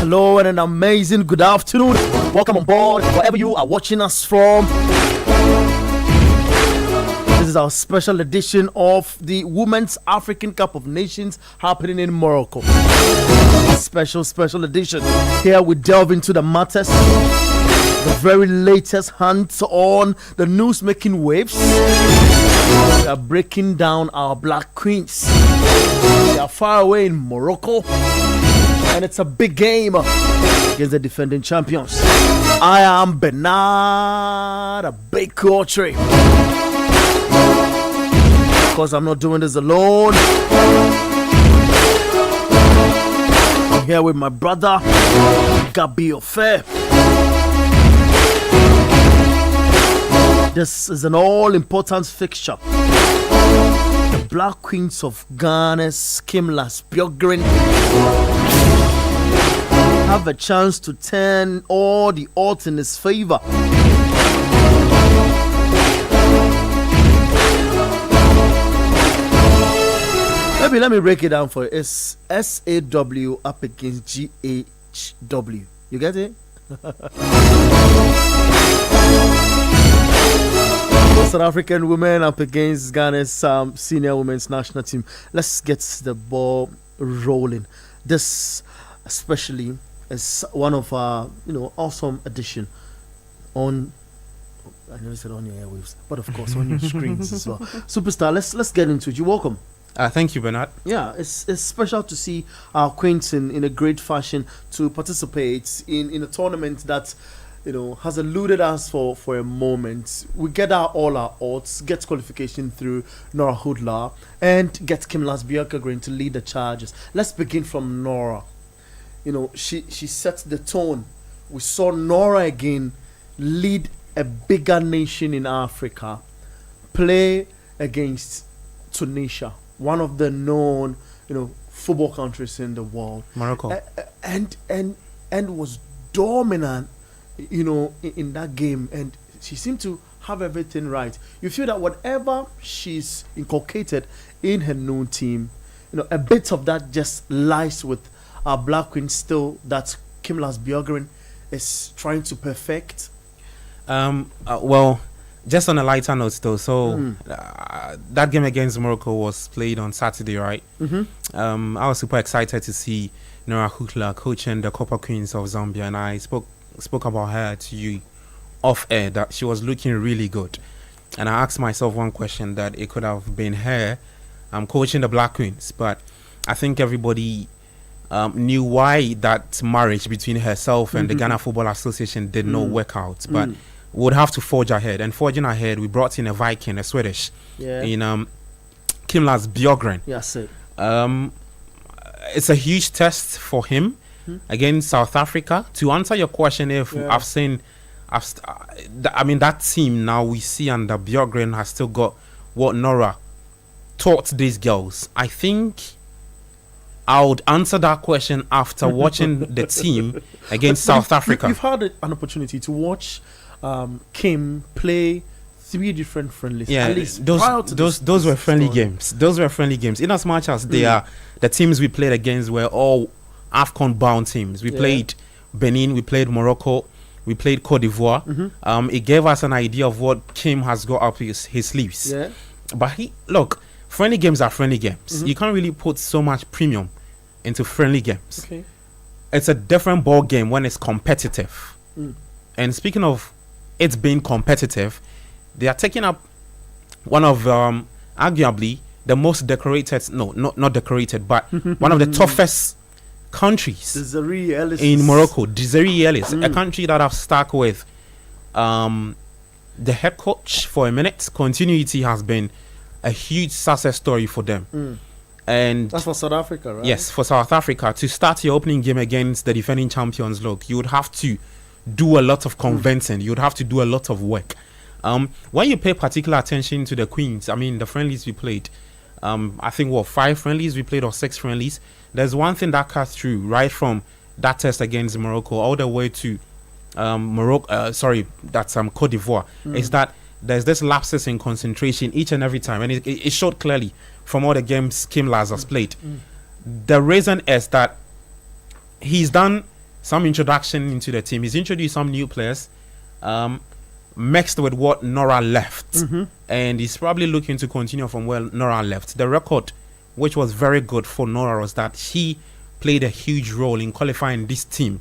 hello, and an amazing good afternoon. Welcome on board, wherever you are watching us from. This is our special edition of the Women's African Cup of Nations happening in Morocco. Special edition. Here we delve into the matters, the very latest hands-on, the news making waves. We are breaking down our Black Queens. They are far away in Morocco, and it's a big game against the defending champions. I am Bernard Bakeotre. Of course, I'm not doing this alone. I'm here with my brother, Gabi Ofe. This is an all-important fixture. The Black Queens of Ghana's Kimlas Bjorgren have a chance to turn all the odds in his favor. Maybe let me break it down for you. It's SAW up against GHW. You get it? South African women up against Ghana's senior women's national team. Let's get the ball rolling. This especially is one of our awesome addition on, I never said on your airwaves, but of course on your screens as well. Superstar, let's get into it. You're welcome. Thank you, Bernard. Yeah, it's special to see our queens in a great fashion to participate in a tournament that has eluded us for a moment. We get all our odds, get qualification through Nora Hoodler, and get Kimlas Bjorkegren to lead the charges. Let's begin from Nora. She sets the tone. We saw Nora again lead a bigger nation in Africa, play against Tunisia, one of the known football countries in the world, Morocco, and was dominant in that game, and she seemed to have everything right. You feel that whatever she's inculcated in her known team, a bit of that just lies with our Black Queen still that Kimlas Bjorgren is trying to perfect. Well, just on a lighter note though, so that game against Morocco was played on Saturday, right? Mm-hmm. I was super excited to see Nora Hoodler coaching the Copper Queens of Zambia, and I spoke about her to you off air that she was looking really good, and I asked myself one question, that it could have been her coaching the Black Queens, but I think everybody knew why that marriage between herself and the Ghana Football Association did not work out, but would have to forge ahead. And forging ahead, we brought in a Viking, a Swedish, in Kimlas Bjorgren. Yes, it. It's a huge test for him against South Africa. To answer your question, if that team now we see under Bjorgren has still got what Nora taught these girls. I think I would answer that question after watching the team against South Africa. You've had an opportunity to watch Kim play 3 different friendlies. Yeah, at least those were friendly games. Those were friendly games. In as much as they are, the teams we played against were all WAFCON bound teams. We played Benin, we played Morocco, we played Cote d'Ivoire. It gave us an idea of what Kim has got up his sleeves. Yeah. But friendly games are friendly games. You can't really put so much premium into friendly games. Okay. It's a different ball game when it's competitive. And speaking of it being competitive, they are taking up one of arguably the most decorated, not decorated, but one of the toughest countries in Morocco. Desiree Ellis, a country that I've stuck with the head coach for a minute. Continuity has been a huge success story for them. And that's for South Africa, right? Yes, for South Africa. To start your opening game against the defending champions, look, you would have to do a lot of convincing. You would have to do a lot of work. When you pay particular attention to the Queens, the friendlies we played, I think 5 friendlies we played or 6 friendlies. There's one thing that cuts through right from that test against Morocco all the way to Cote d'Ivoire, is that there's this lapses in concentration each and every time, and it showed clearly from all the games Kimlas has played. The reason is that he's done some introduction into the team. He's introduced some new players, mixed with what Nora left, and he's probably looking to continue from where Nora left. The record, which was very good for Nora, was that she played a huge role in qualifying this team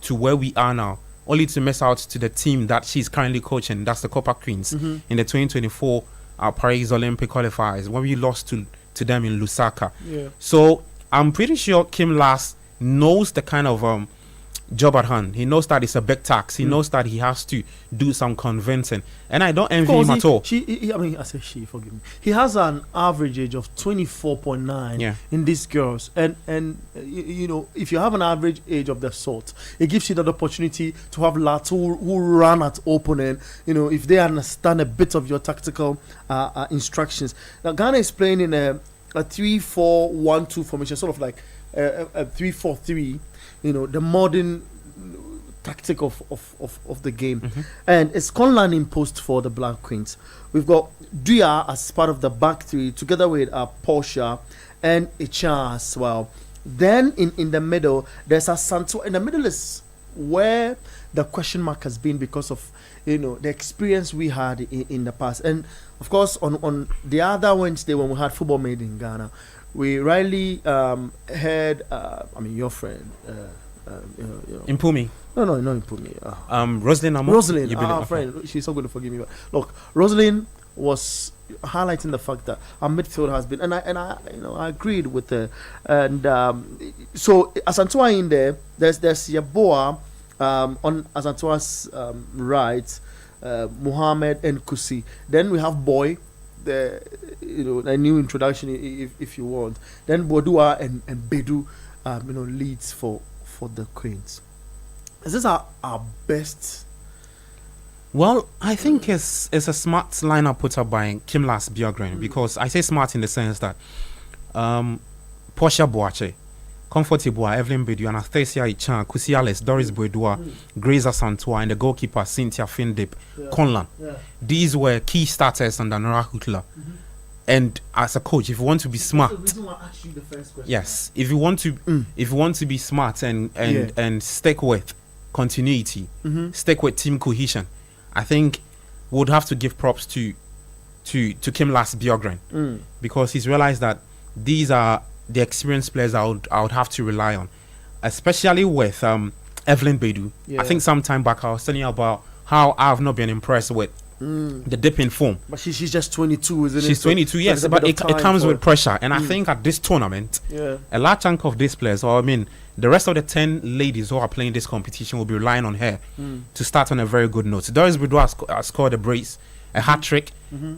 to where we are now, only to miss out to the team that she's currently coaching. That's the Copper Queens in the 2024 Paris Olympic qualifiers, when we lost to them in Lusaka. Yeah. So I'm pretty sure Kim Lass knows the kind of job at hand. He knows that it's a big tax. He knows that he has to do some convincing, and I don't envy him at all. I say she, forgive me. He has an average age of 24.9 in these girls, and you know, if you have an average age of that sort, it gives you that opportunity to have lads who run at opening. You know, if they understand a bit of your tactical instructions. Now Ghana is playing in a 3-4-1-2 formation, sort of like a 3-4-3. You know, the modern tactic of the game. And it's Conlan imposed for the Black Queens. We've got Duya as part of the back three, together with Portia and Icha as well. Then in the middle, there's a Santo. In the middle is where the question mark has been, because of, you know, the experience we had in the past. And of course, on the other Wednesday when we had Football Made in Ghana, we rarely heard, your friend, Impumi. No, not Impumi. Rosalind Amo. Rosalind, our friend. She's so good to forgive me. But look, Rosalind was highlighting the fact that our midfield has been, and I agreed with her. And so Asantua in there, there's Yaboa on Asantua's right, Muhammad and Kusi. Then we have Boy. A new introduction if you want. Then Bodua and Bedu, leads for the Queens. Is this our best? Well, I think it's a smart lineup put up by Kim Lass Björgren, because I say smart in the sense that Portia Boache, Comfort Ibua, Evelyn Bedu, Anastasia Ichan, Kusi Alice, Doris Boedua, Grace Asantua, and the goalkeeper Cynthia Findip, Conlan. These were key starters under Nora Hutler. And as a coach, if you want to be smart, yes, if you want to be smart and stick with continuity, stick with team cohesion, I think we would have to give props to Kim Lass Björgren, because he's realized that these are the experienced players I would have to rely on, especially with Evelyn Bedu. I think some time back I was telling you about how I've not been impressed with the dip in form. But she's just 22, isn't it? She's 22, yes, but it comes with pressure. And I think at this tournament, a large chunk of these players, the rest of the 10 ladies who are playing this competition will be relying on her to start on a very good note. Doris Boudou has scored a hat-trick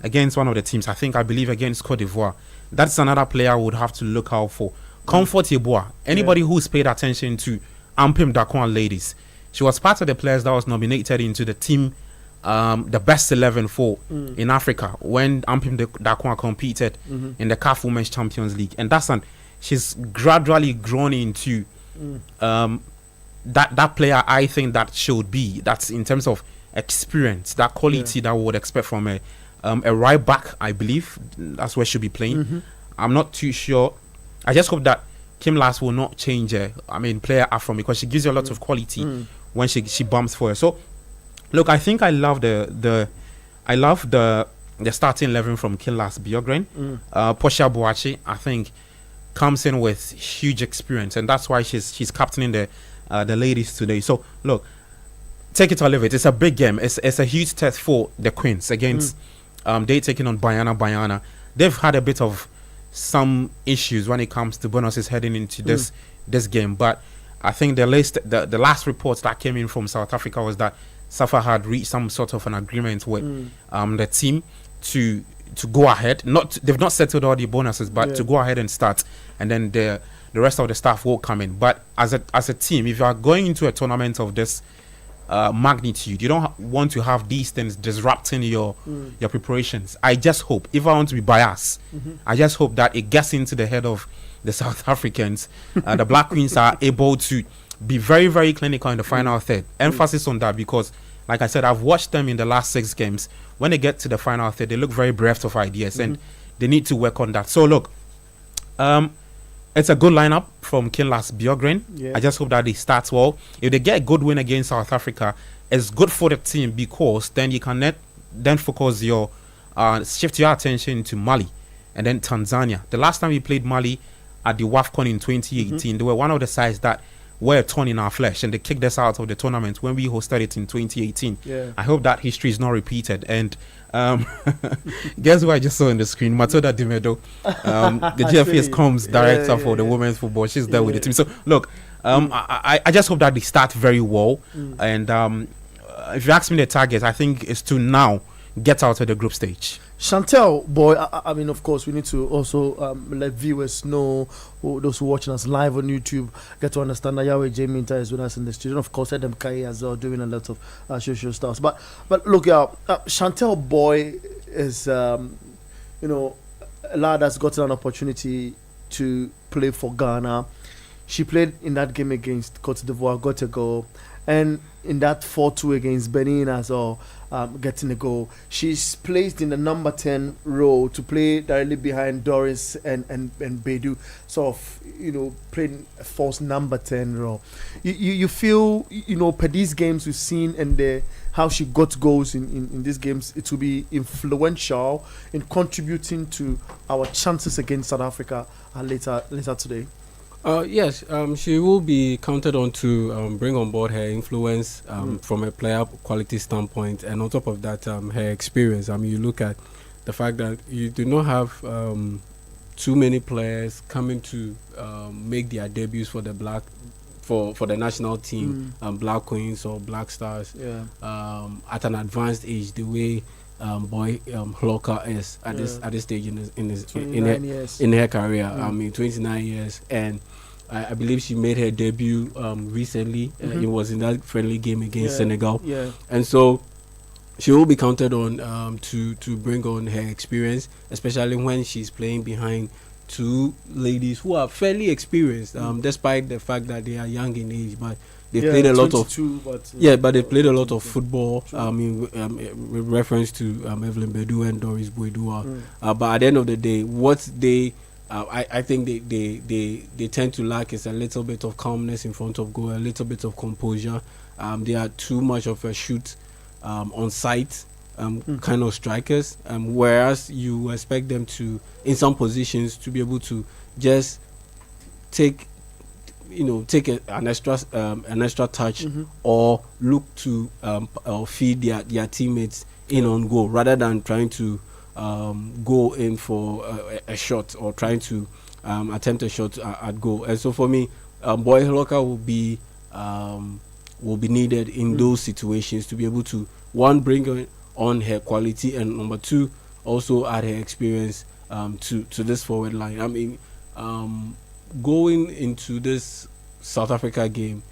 against one of the teams, I believe against Cote d'Ivoire. That's another player I would have to look out for. Comfort Yeboah, anybody who's paid attention to Ampim Dakwan ladies, she was part of the players that was nominated into the team, the best 11 for in Africa when Ampim Dakwan competed in the CAF Women's Champions League. And she's gradually grown into that player I think that should be. That's in terms of experience, that quality that we would expect from a right back, I believe. That's where she'll be playing. I'm not too sure. I just hope that Kim Lass will not change player from, because she gives you a lot of quality when she bumps for her. So look, I think I love the starting 11 from Kim Lass Björgren. Portia Boachi, I think, comes in with huge experience, and that's why she's captaining the ladies today. So look, take it or leave it. It's a big game. It's a huge test for the Queens against they taking on Bayana. They've had a bit of some issues when it comes to bonuses heading into this game, but I think the last reports that came in from South Africa was that Safa had reached some sort of an agreement with the team to go ahead. They've not settled all the bonuses, but to go ahead and start, and then the rest of the staff will come in. But as a team, if you are going into a tournament of this magnitude, you don't want to have these things disrupting your preparations. I just hope, if I want to be biased, I just hope that it gets into the head of the South Africans. The Black Queens are able to be very, very clinical in the final third. Emphasis on that, because like I said, I've watched them in the last 6 games. When they get to the final third, they look very bereft of ideas, and they need to work on that. So look, It's a good lineup from Kinlas Bjorgren. Yeah. I just hope that they start well. If they get a good win against South Africa, it's good for the team because then you can then focus your shift your attention to Mali and then Tanzania. The last time we played Mali at the WAFCON in 2018, they were one of the sides that were a thorn in our flesh, and they kicked us out of the tournament when we hosted it in 2018. Yeah. I hope that history is not repeated. And guess who I just saw on the screen? Matilda Dimedo, the GFA's comms director for the women's football. She's there with the team. So look, I just hope that they start very well. And if you ask me the target, I think is to now get out of the group stage. Chantel, boy, I mean, of course, we need to also let viewers know, those who are watching us live on YouTube, get to understand that Yahweh J. Minta is with us in the studio. Of course, Adam Kai as well, doing a lot of social stuff. But look, Chantel, boy, is, a lad that's gotten an opportunity to play for Ghana. She played in that game against Cote d'Ivoire, got a goal. And in that 4-2 against Benin as well, getting a goal. She's placed in the number 10 role to play directly behind Doris and Bedu, sort of, playing a false number 10 role. You feel, per these games we've seen and how she got goals in these games, it will be influential in contributing to our chances against South Africa later today. Yes, she will be counted on to bring on board her influence from a player quality standpoint, and on top of that, her experience. I mean, you look at the fact that you do not have too many players coming to make their debuts for the for the national team, Black Queens or Black Stars, at an advanced age, the way boy Hloka is at this stage in her career. I mean, 29 years, and I believe she made her debut recently. It was in that friendly game against Senegal, and so she will be counted on to bring on her experience, especially when she's playing behind two ladies who are fairly experienced, despite the fact that they are young in age, but they played a lot of but they played a lot of football. I mean, with reference to Evelyn Bedu and Doris Boydua. But at the end of the day, what they I think they tend to lack is a little bit of calmness in front of goal, a little bit of composure. They are too much of a shoot on sight kind of strikers, whereas you expect them to, in some positions, to be able to just take an extra touch, or look to or feed their teammates in on goal, rather than trying to go in for a shot or trying to attempt a shot at goal. And so for me, Boy Hloka will be needed in those situations to be able to, one, bring on her quality, and number two, also add her experience to this forward line. I mean, going into this South Africa game,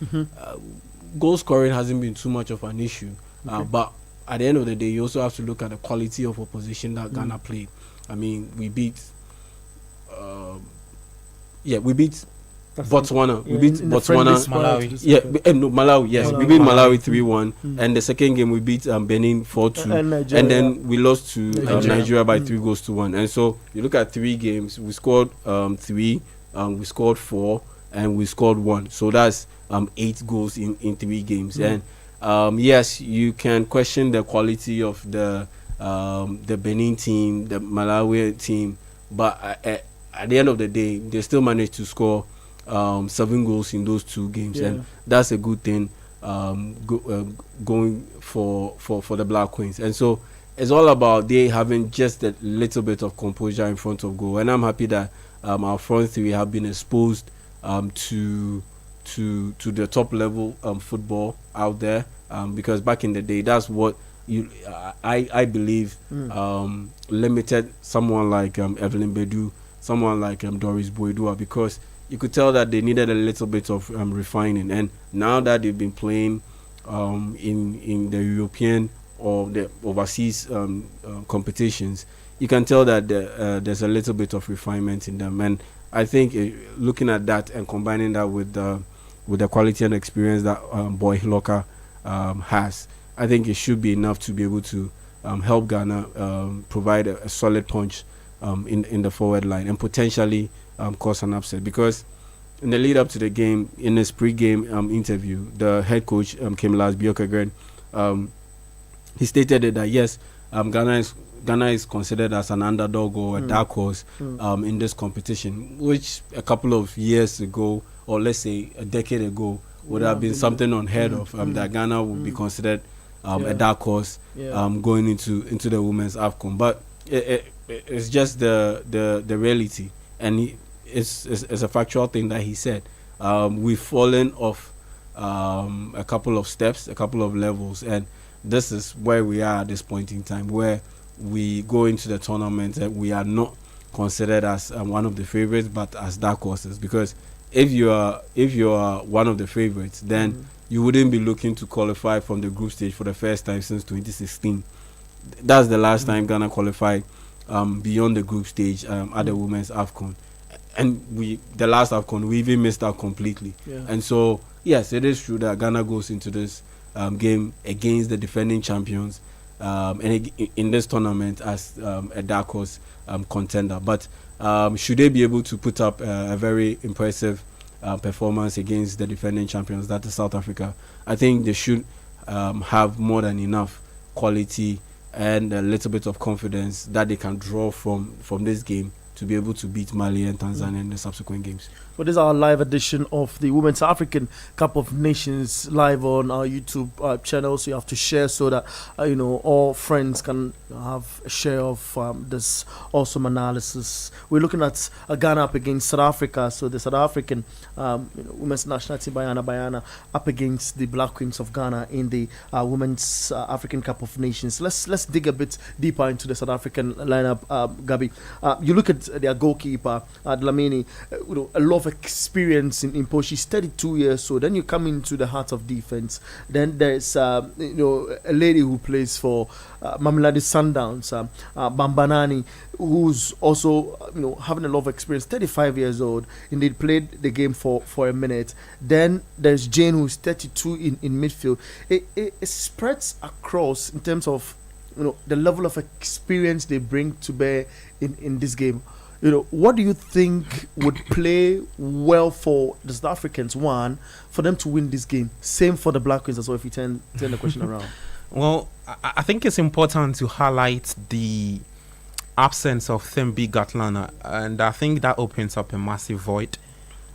goal scoring hasn't been too much of an issue, but at the end of the day, you also have to look at the quality of opposition that Ghana played. I mean, we beat Botswana. We beat Botswana. Malawi. Yes, we beat Malawi 3-1, and the second game we beat Benin 4-2, and then we lost to Nigeria by 3-1. And so you look at 3 games, we scored 3, we scored 4, and we scored 1. So that's 8 goals in 3 games. And yes, you can question the quality of the Benin team, the Malawi team, but at the end of the day, they still managed to score 7 goals in those 2 games, and that's a good thing going for the Black Queens. And so it's all about they having just a little bit of composure in front of goal, and I'm happy that our front three have been exposed to the top level football out there, because back in the day, that's what I believe limited someone like Evelyn Bedu, someone like Doris Boydua, because you could tell that they needed a little bit of refining. And now that they've been playing in the European or the overseas competitions, you can tell that there's a little bit of refinement in them. And I think looking at that and combining that with the quality and experience that Boy Hloka has, I think it should be enough to be able to help Ghana provide a solid punch in the forward line and potentially cause an upset. Because in the lead up to the game, in his pre-game interview, the head coach Kimlas Bjorkegren, he stated that yes, Ghana is considered as an underdog or a dark horse in this competition, which a couple of years ago, or let's say a decade ago, would have been something unheard of. That Ghana would be considered a dark horse going into the women's AFCON. But it's just the reality, and it's a factual thing that he said. We've fallen off a couple of steps, a couple of levels, and this is where we are at this point in time, where we go into the tournament and we are not considered as one of the favorites, but as dark horses. Because if you are one of the favorites, then you wouldn't be looking to qualify from the group stage for the first time since 2016. That's the last time Ghana qualified beyond the group stage at the women's AFCON. And the last AFCON, we even missed out completely. And so, yes, it is true that Ghana goes into this game against the defending champions and in this tournament as a dark horse contender. But should they be able to put up a very impressive performance against the defending champions, that is South Africa, I think they should have more than enough quality and a little bit of confidence that they can draw from this game to be able to beat Mali and Tanzania in the subsequent games. Well, this is our live edition of the Women's African Cup of Nations live on our YouTube channel. So you have to share so that all friends can have a share of this awesome analysis. We're looking at Ghana up against South Africa. So the South African women's national team, Bayana, up against the Black Queens of Ghana in the Women's African Cup of Nations. Let's dig a bit deeper into the South African lineup, Gabi. You look at their goalkeeper, Dlamini, a lot of experience in post. She's 32 years old. Then you come into the heart of defense. Then there's a lady who plays for Mamelodi Sundowns, Bambanani, who's also having a lot of experience, 35 years old. Indeed, played the game for a minute. Then there's Jane, who's 32 in midfield. It spreads across in terms of the level of experience they bring to bear in this game. What do you think would play well for the South Africans, one, for them to win this game? Same for the Black Queens as well, if you turn the question around. Well, I think it's important to highlight the absence of Thembi Gatlana, and I think that opens up a massive void,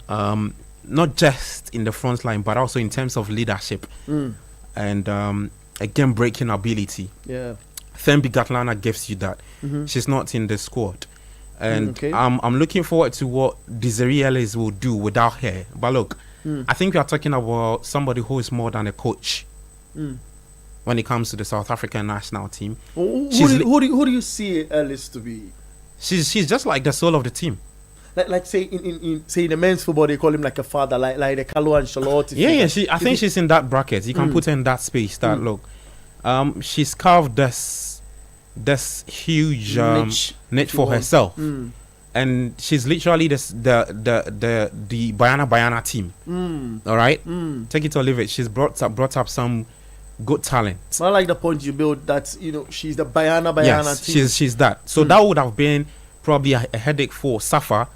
not just in the front line, but also in terms of leadership and again breaking ability. Yeah, Thembi Gatlana gives you that. She's not in the squad. And I'm looking forward to what Desiree Ellis will do without her. But look, I think we are talking about somebody who is more than a coach when it comes to the South African national team. Who do you see Ellis to be? She's just like the soul of the team. Like say in the men's football they call him like a father, like the Carlo Ancelotti. Yeah. I think she's in that bracket. You can put her in that space. That look, she's carved this huge niche for herself, and she's literally the Bayana team. All right, take it or leave it. She's brought up some good talent. I like the point you built that she's the Bayana team. She's that. So that would have been probably a headache for Safa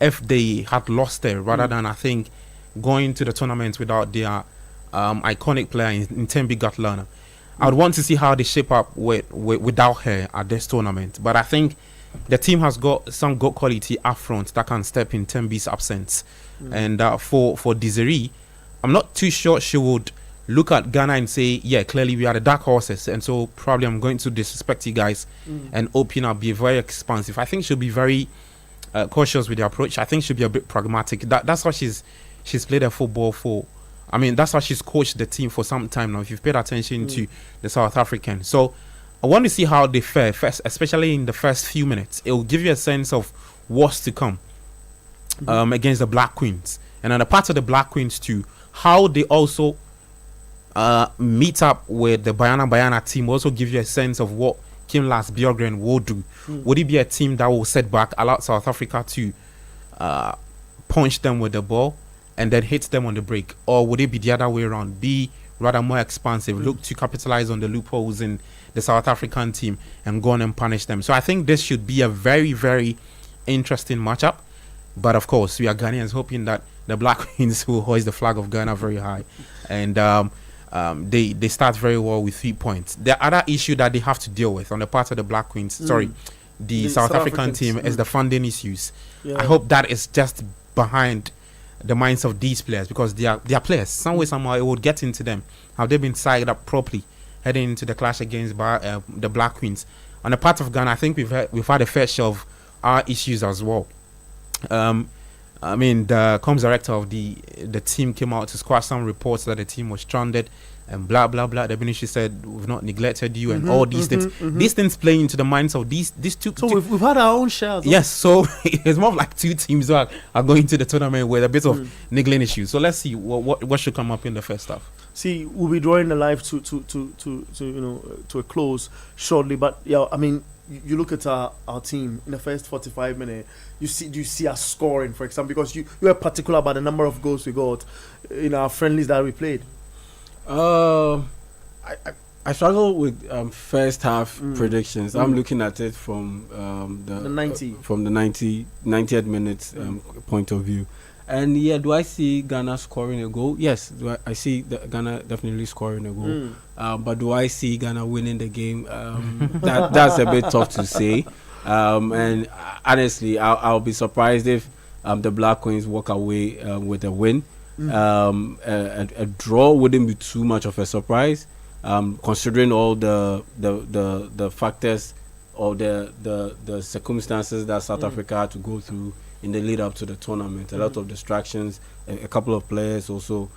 if they had lost her, rather than I think going to the tournament without their iconic player in Thembi Gatlana. I would want to see how they shape up without her at this tournament. But I think the team has got some good quality up front that can step in Thembi's absence. And for Desiree, I'm not too sure she would look at Ghana and say, yeah, clearly we are the dark horses. And so probably I'm going to disrespect you guys and open up, be very expansive. I think she'll be very cautious with the approach. I think she'll be a bit pragmatic. That's what she's played her football for. I mean, that's why she's coached the team for some time now, if you've paid attention to the South Africans. So I want to see how they fare, first, especially in the first few minutes. It will give you a sense of what's to come against the Black Queens. And on the part of the Black Queens too, how they also meet up with the Bayana team will also give you a sense of what Kimlas Bjorgren will do. Would it be a team that will set back, allow South Africa to punch them with the ball and then hit them on the break? Or would it be the other way around, be rather more expansive, look to capitalize on the loopholes in the South African team and go on and punish them. So I think this should be a very, very interesting matchup. But of course, we are Ghanaians hoping that the Black Queens will hoist the flag of Ghana very high. And they start very well with 3 points. The other issue that they have to deal with on the part of the Black Queens, the South African team, is the funding issues. I hope that is just behind the minds of these players, because they are players. Some way, somehow, it would get into them. Have they been signed up properly heading into the clash against the Black Queens? On the part of Ghana, I think we've had a fair share of our issues as well. I mean, the comms director of the team came out to squash some reports that the team was stranded and blah blah blah. The ministry said we've not neglected you and all these things. These things play into the minds of these two. So we've had our own shares. Yes, so it's more of like two teams who are going to the tournament with a bit of niggling issues. So let's see what should come up in the first half. See, we'll be drawing the live to a close shortly. But yeah, I mean, you look at our team in the first 45 minutes. You see us scoring, for example, because you are particular about the number of goals we got in our friendlies that we played. I struggle with first half predictions. I'm looking at it from the 90th minute point of view. And yeah, do I see Ghana scoring a goal? Yes, I see Ghana definitely scoring a goal. But do I see Ghana winning the game? That's a bit tough to say. And honestly, I'll be surprised if the Black Queens walk away with a win. A draw wouldn't be too much of a surprise, considering all the factors or the circumstances that South Africa had to go through in the lead up to the tournament. A lot of distractions. A couple of players also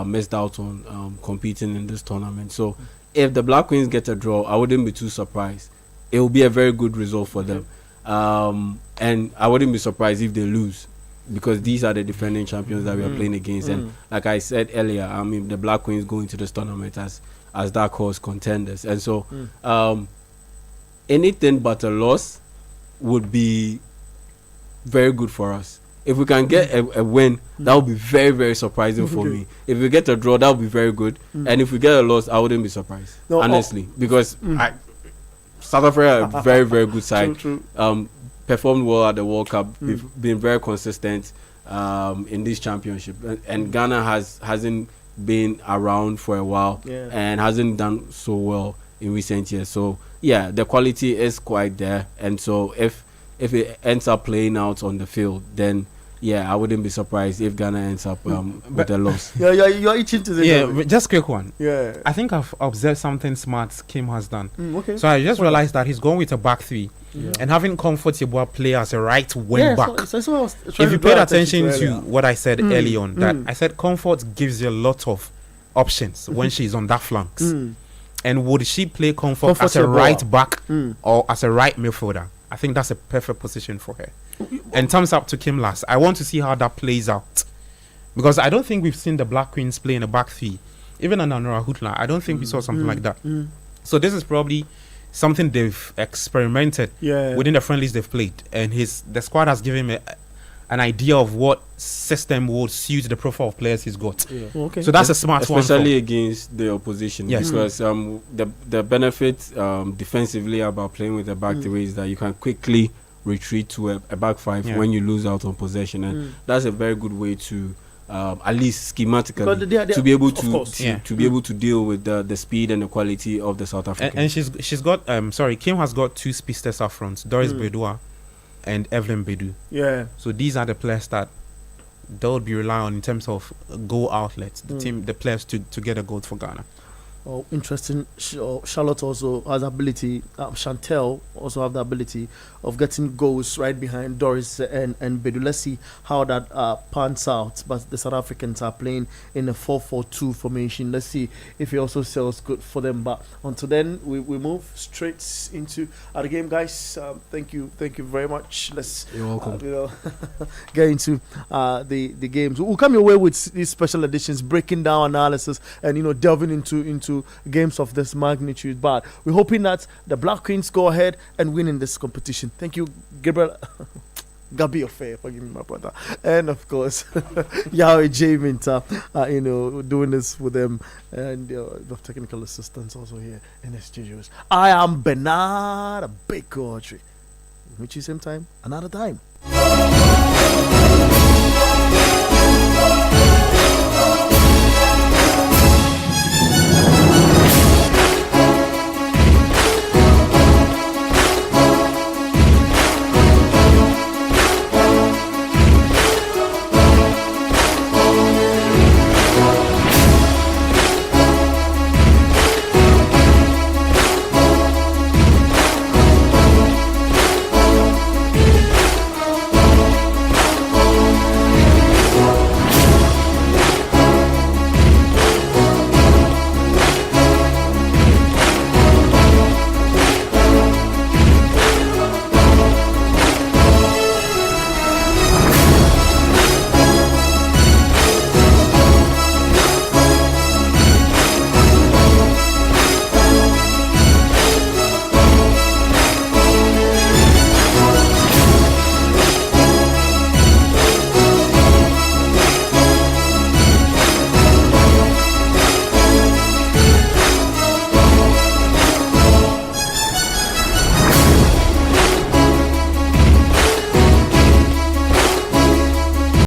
missed out on competing in this tournament. So if the Black Queens get a draw, I wouldn't be too surprised. It will be a very good result for them. And I wouldn't be surprised if they lose, because these are the defending champions that we are playing against. And like I said earlier, I mean, the Black Queens go into this tournament as dark horse contenders. And so anything but a loss would be very good for us. If we can get a win, that would be very, very surprising for me. If we get a draw, that would be very good. And if we get a loss, I wouldn't be surprised, honestly, because South Africa are a very, very good side. True. Performed well at the World Cup. We've been very consistent in this championship, and Ghana hasn't been around for a while and hasn't done so well in recent years. So yeah, the quality is quite there, and so if it ends up playing out on the field, then yeah, I wouldn't be surprised if Ghana ends up with a loss. You're itching to the but just quick one. Yeah, I think I've observed something smart Kim has done. Okay. So I just realized that he's going with a back three and having comfortable play as a right wing back. So if you paid attention to what I said early on, that I said Comfort gives you a lot of options when she's on that flanks. And would she play Comfort as a right back or as a right midfielder? I think that's a perfect position for her. And thumbs up to Kim last. I want to see how that plays out, because I don't think we've seen the Black Queens play in a back three. Even in Anora Hutla, I don't think we saw something like that. So this is probably something they've experimented within the friendlies they've played, and the squad has given him an idea of what system would suit the profile of players he's got. So that's a smart one, especially against the opposition. Yes, because the benefit defensively about playing with the back three is that you can quickly retreat to a back five when you lose out on possession, and that's a very good way to at least schematically to be able to be able to deal with the speed and the quality of the South Africans. And she's got Kim has got two speedsters up front, Doris Bedua and Evelyn Bedu. So these are the players that they would be relying on in terms of goal outlets. The players to get a goal for Ghana. Oh, interesting. Charlotte also has ability. Chantel also have the ability of getting goals right behind Doris and Bedu. Let's see how that pans out. But the South Africans are playing in a 4-4-2 formation. Let's see if it also sells good for them. But until then, we move straight into the game, guys. Thank you very much. You're welcome. Get into the games. We'll come your way with these special editions, breaking down analysis and delving into games of this magnitude. But we're hoping that the Black Queens go ahead and win in this competition. Thank you, Gabriel. Gabi Affair, forgive me, my brother. And of course, Yahweh J Minta, doing this with them. And the technical assistants also here in the studios. I am Bernard Big Country. Meet you same time, another time.